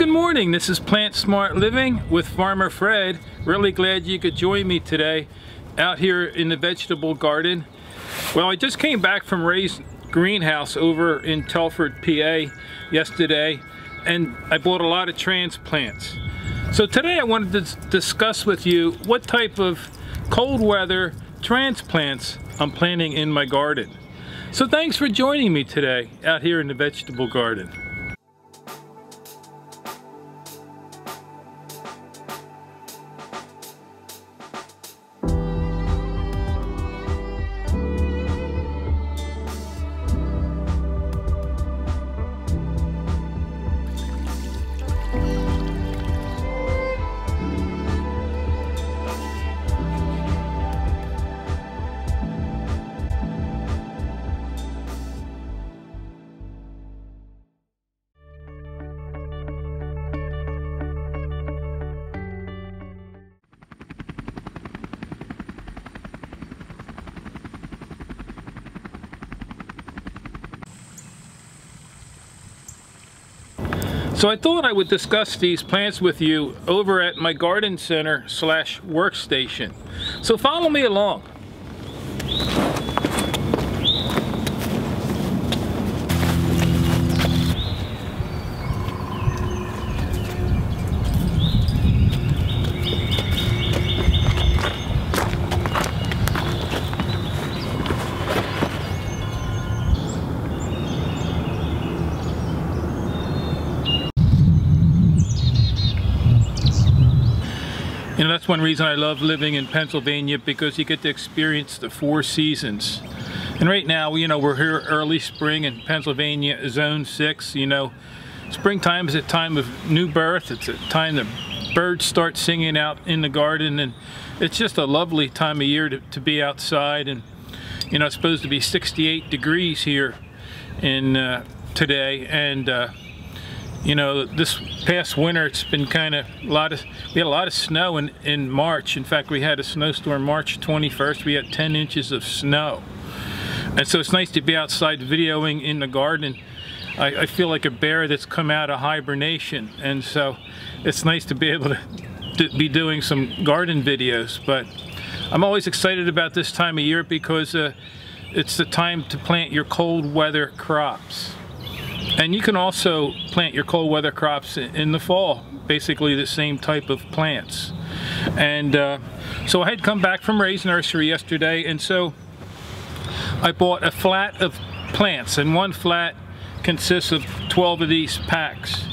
Good morning. This is Plant Smart Living with Farmer Fred. Really glad you could join me today out here in the vegetable garden. Well, I just came back from Ray's greenhouse over in Telford, PA yesterday, and I bought a lot of transplants. So today I wanted to discuss with you what type of cold weather transplants I'm planting in my garden. So thanks for joining me today out here in the vegetable garden. So I thought I would discuss these plants with you over at my garden center / workstation. So follow me along. You know, that's one reason I love living in Pennsylvania, because you get to experience the 4 seasons. And right now, you know, we're here early spring in Pennsylvania, zone 6. You know, springtime is a time of new birth. It's a time that birds start singing out in the garden, and it's just a lovely time of year to be outside. And you know, it's supposed to be 68 degrees here in today, and you know, this past winter it's been kind of we had a lot of snow in March. In fact, we had a snowstorm March 21st. We had 10 inches of snow. And so it's nice to be outside videoing in the garden. I feel like a bear that's come out of hibernation, and so it's nice to be able to be doing some garden videos. But I'm always excited about this time of year because it's the time to plant your cold weather crops. And you can also plant your cold weather crops in the fall, basically the same type of plants. And so I had come back from Ray's nursery yesterday, and so I bought a flat of plants, and one flat consists of 12 of these packs.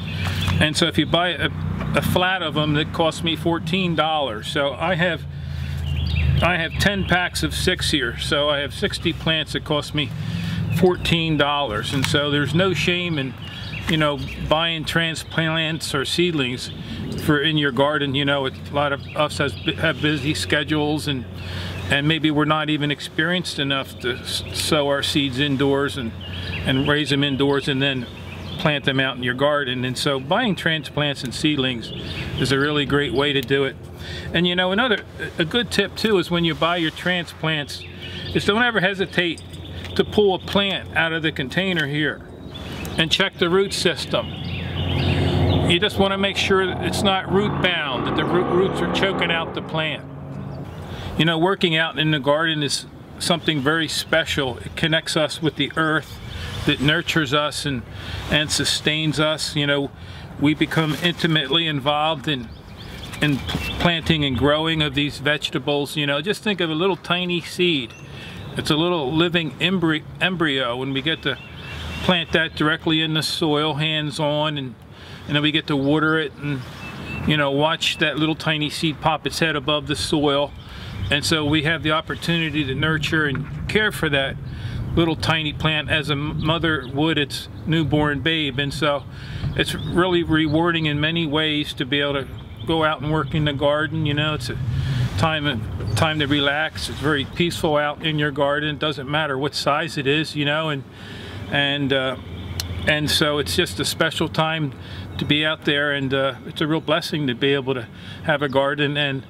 And so if you buy a flat of them, that cost me $14. So I have 10 packs of 6 here, so I have 60 plants that cost me $14. And so there's no shame in, you know, buying transplants or seedlings for in your garden. You know, a lot of us have busy schedules, and maybe we're not even experienced enough to sow our seeds indoors and raise them indoors and then plant them out in your garden. And so buying transplants and seedlings is a really great way to do it. And you know, a good tip too is when you buy your transplants is don't ever hesitate to pull a plant out of the container here and check the root system. You just want to make sure that it's not root bound, that the roots are choking out the plant. You know, working out in the garden is something very special. It connects us with the earth that nurtures us and sustains us. You know, we become intimately involved in planting and growing of these vegetables. You know, just think of a little tiny seed. It's a little living embryo, and we get to plant that directly in the soil, hands-on, and then we get to water it and, you know, watch that little tiny seed pop its head above the soil. And so we have the opportunity to nurture and care for that little tiny plant as a mother would its newborn babe. And so it's really rewarding in many ways to be able to go out and work in the garden. You know, it's a time to relax. It's very peaceful out in your garden. It doesn't matter what size it is, you know, and so it's just a special time to be out there, and it's a real blessing to be able to have a garden and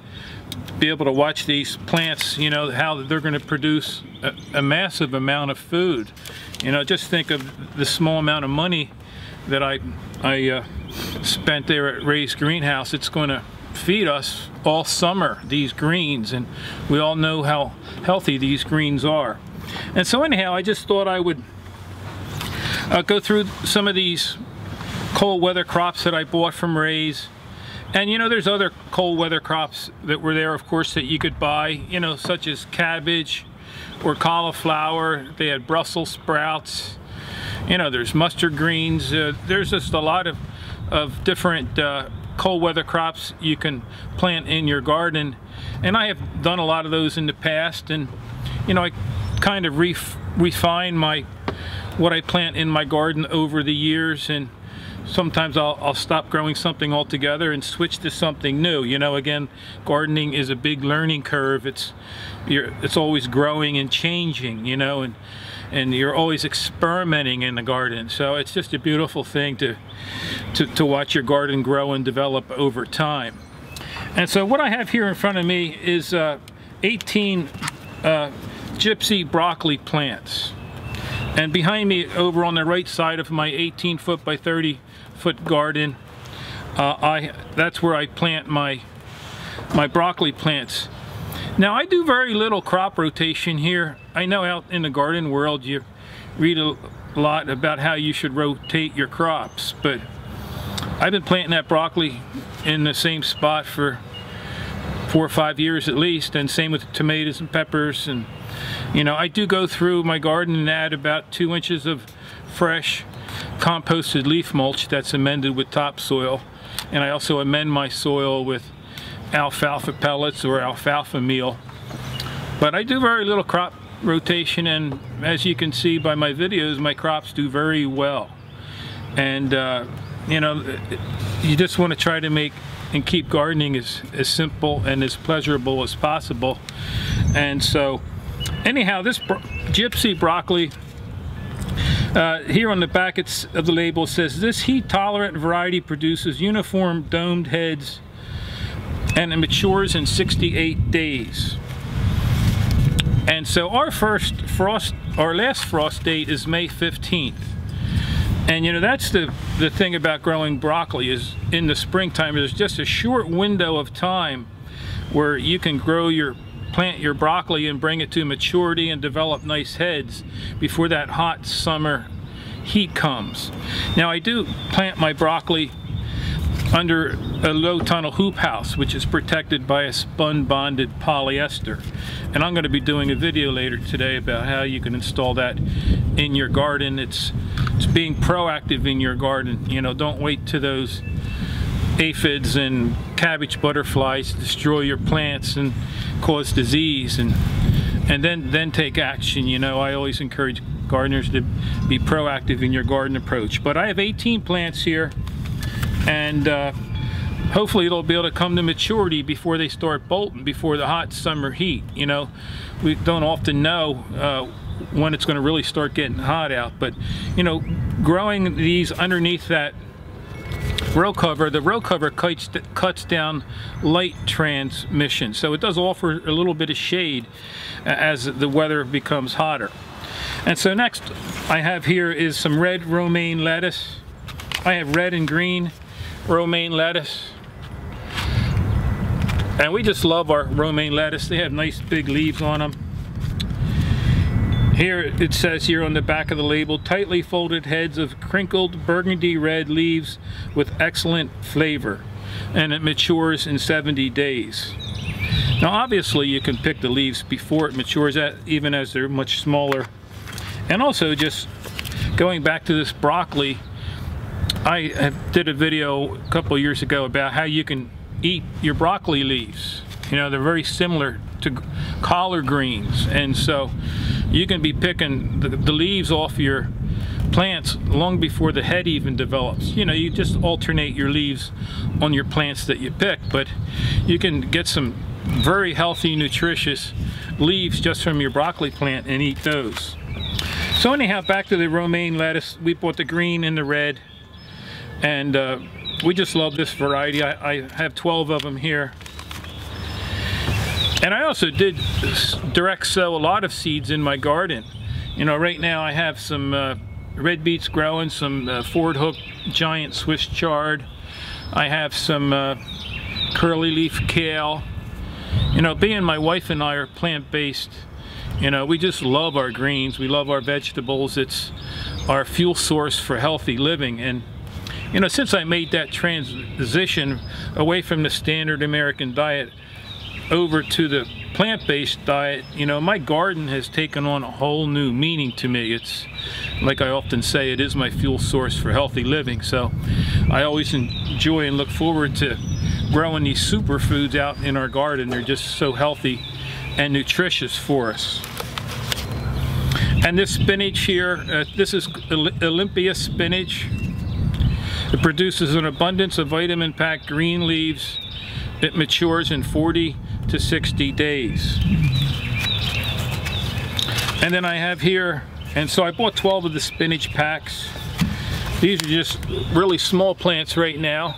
be able to watch these plants, you know, how they're going to produce a massive amount of food. You know, just think of the small amount of money that I spent there at Ray's greenhouse. It's going to feed us all summer, these greens, and we all know how healthy these greens are. And so anyhow, I just thought I would go through some of these cold weather crops that I bought from Ray's. And you know, there's other cold weather crops that were there, of course, that you could buy, you know, such as cabbage or cauliflower. They had Brussels sprouts, you know, there's mustard greens. There's just a lot of different cold weather crops you can plant in your garden, and I have done a lot of those in the past. And you know, I kind of refine what I plant in my garden over the years, and sometimes I'll stop growing something altogether and switch to something new. You know, again, gardening is a big learning curve. It's always growing and changing, you know, and you're always experimenting in the garden. So it's just a beautiful thing to watch your garden grow and develop over time. And so what I have here in front of me is 18 gypsy broccoli plants. And behind me, over on the right side of my 18-foot by 30-foot garden, that's where I plant my broccoli plants. Now, I do very little crop rotation here. I know out in the garden world you read a lot about how you should rotate your crops, but I've been planting that broccoli in the same spot for 4 or 5 years at least, and same with tomatoes and peppers. And you know, I do go through my garden and add about 2 inches of fresh composted leaf mulch that's amended with topsoil, and I also amend my soil with alfalfa pellets or alfalfa meal. But I do very little crop rotation, and as you can see by my videos, my crops do very well. And you know, you just want to try to make and keep gardening as simple and as pleasurable as possible. And so anyhow, this gypsy broccoli, here on the back of the label says, this heat-tolerant variety produces uniform domed heads and it matures in 68 days. And so our last frost date is May 15th. And you know, that's the thing about growing broccoli, is in the springtime there's just a short window of time where you can plant your broccoli and bring it to maturity and develop nice heads before that hot summer heat comes. Now, I do plant my broccoli under a low tunnel hoop house, which is protected by a spun bonded polyester, and I'm going to be doing a video later today about how you can install that in your garden. It's being proactive in your garden. You know, don't wait till those aphids and cabbage butterflies destroy your plants and cause disease, and then take action. You know, I always encourage gardeners to be proactive in your garden approach. But I have 18 plants here, and hopefully they'll be able to come to maturity before they start bolting, before the hot summer heat. You know, we don't often know when it's going to really start getting hot out, but you know, growing these underneath that row cover, the row cover cuts down light transmission, so it does offer a little bit of shade as the weather becomes hotter. And so next I have here is some red romaine lettuce. I have red and green romaine lettuce, and we just love our romaine lettuce. They have nice big leaves on them. Here it says here on the back of the label, tightly folded heads of crinkled burgundy red leaves with excellent flavor, and it matures in 70 days. Now obviously you can pick the leaves before it matures, even as they're much smaller. And also, just going back to this broccoli, I did a video a couple of years ago about how you can eat your broccoli leaves. You know, they're very similar to collard greens, and so you can be picking the leaves off your plants long before the head even develops. You know, you just alternate your leaves on your plants that you pick, but you can get some very healthy, nutritious leaves just from your broccoli plant and eat those. So anyhow, back to the romaine lettuce. We bought the green and the red, and we just love this variety. I have 12 of them here. And I also did direct sow a lot of seeds in my garden. You know, right now I have some red beets growing, some Ford Hook giant Swiss chard. I have some curly leaf kale. You know, being my wife and I are plant-based, you know, we just love our greens, we love our vegetables. It's our fuel source for healthy living. And you know, since I made that transition away from the standard American diet over to the plant-based diet, you know, my garden has taken on a whole new meaning to me. It's like I often say, it is my fuel source for healthy living. So I always enjoy and look forward to growing these superfoods out in our garden. They're just so healthy and nutritious for us. And this spinach here, this is Olympia spinach. It produces an abundance of vitamin-packed green leaves. It matures in 40 to 60 days. And then I have here, and so I bought 12 of the spinach packs. These are just really small plants right now.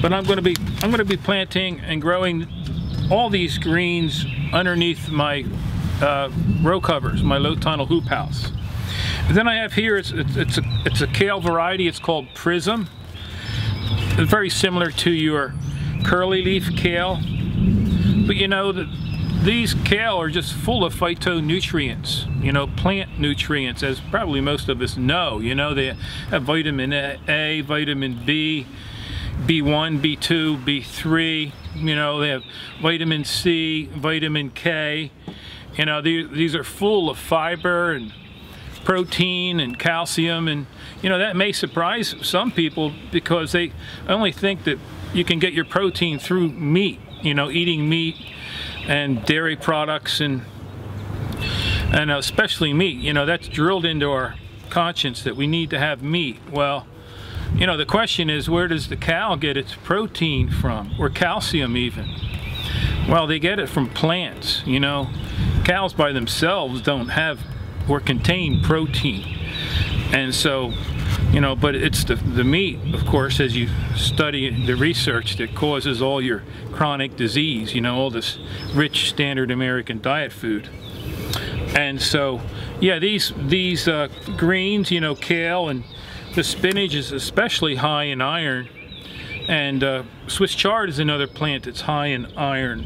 But I'm going to be planting and growing all these greens underneath my row covers, my low tunnel hoop house. And then I have here, it's a kale variety. It's called Prism. It's very similar to your curly leaf kale, but you know that these kale are just full of phytonutrients, you know, plant nutrients, as probably most of us know. You know, they have vitamin A, vitamin B, B1, B2, B3. You know, they have vitamin C, vitamin K. You know, these are full of fiber and protein and calcium, and you know, that may surprise some people because they only think that you can get your protein through meat, you know, eating meat and dairy products and especially meat. You know, that's drilled into our conscience that we need to have meat. Well, you know, the question is, where does the cow get its protein from, or calcium even? Well, they get it from plants. You know, cows by themselves don't have or contain protein. And so, you know, but it's the meat, of course, as you study the research, that causes all your chronic disease, you know, all this rich standard American diet food. And so, yeah, these greens, you know, kale and the spinach is especially high in iron. And Swiss chard is another plant that's high in iron.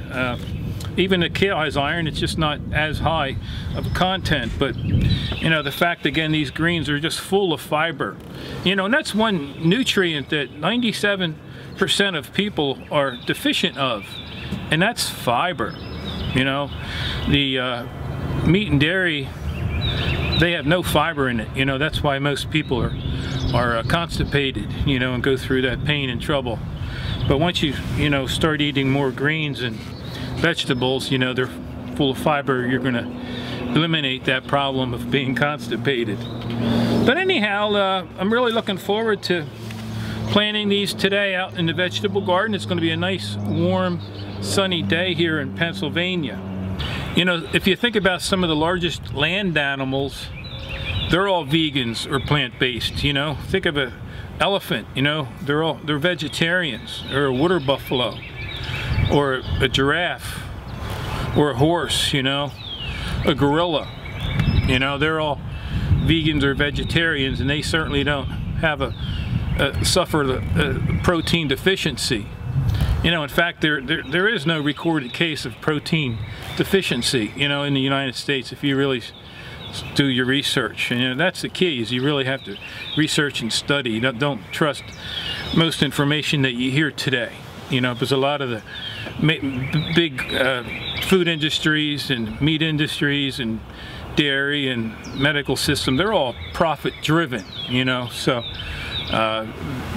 Even the kale has iron, it's just not as high of a content. But, you know, the fact, again, these greens are just full of fiber. You know, and that's one nutrient that 97% of people are deficient of, and that's fiber. You know, the meat and dairy, they have no fiber in it. You know, that's why most people are constipated, you know, and go through that pain and trouble. But once you know, start eating more greens and vegetables, you know, they're full of fiber, you're going to eliminate that problem of being constipated. But anyhow, I'm really looking forward to planting these today out in the vegetable garden. It's going to be a nice, warm, sunny day here in Pennsylvania. You know, if you think about some of the largest land animals, they're all vegans or plant-based. You know, think of an elephant. You know, they're vegetarians, or a water buffalo, or a giraffe, or a horse. You know, a gorilla. You know, they're all vegans or vegetarians, and they certainly don't have suffer a protein deficiency. You know, in fact, there is no recorded case of protein deficiency, you know, in the United States, if you really do your research. And you know, that's the key, is you really have to research and study. You don't trust most information that you hear today, you know, because a lot of the big food industries and meat industries and dairy and medical system, they're all profit driven, you know, so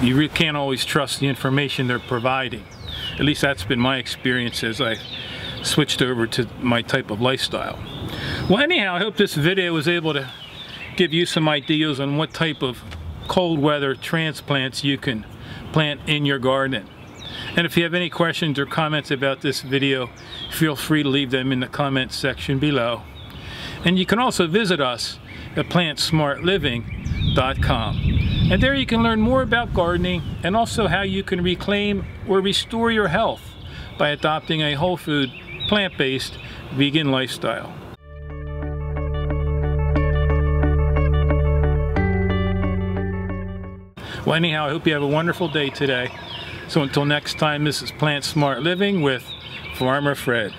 you really can't always trust the information they're providing. At least that's been my experience as I switched over to my type of lifestyle. Well, anyhow, I hope this video was able to give you some ideas on what type of cold weather transplants you can plant in your garden. And if you have any questions or comments about this video, feel free to leave them in the comments section below. And you can also visit us at plantsmartliving.com. And there you can learn more about gardening and also how you can reclaim or restore your health by adopting a whole food, plant-based, vegan lifestyle. Well, anyhow, I hope you have a wonderful day today. So until next time, this is Plant Smart Living with Farmer Fred.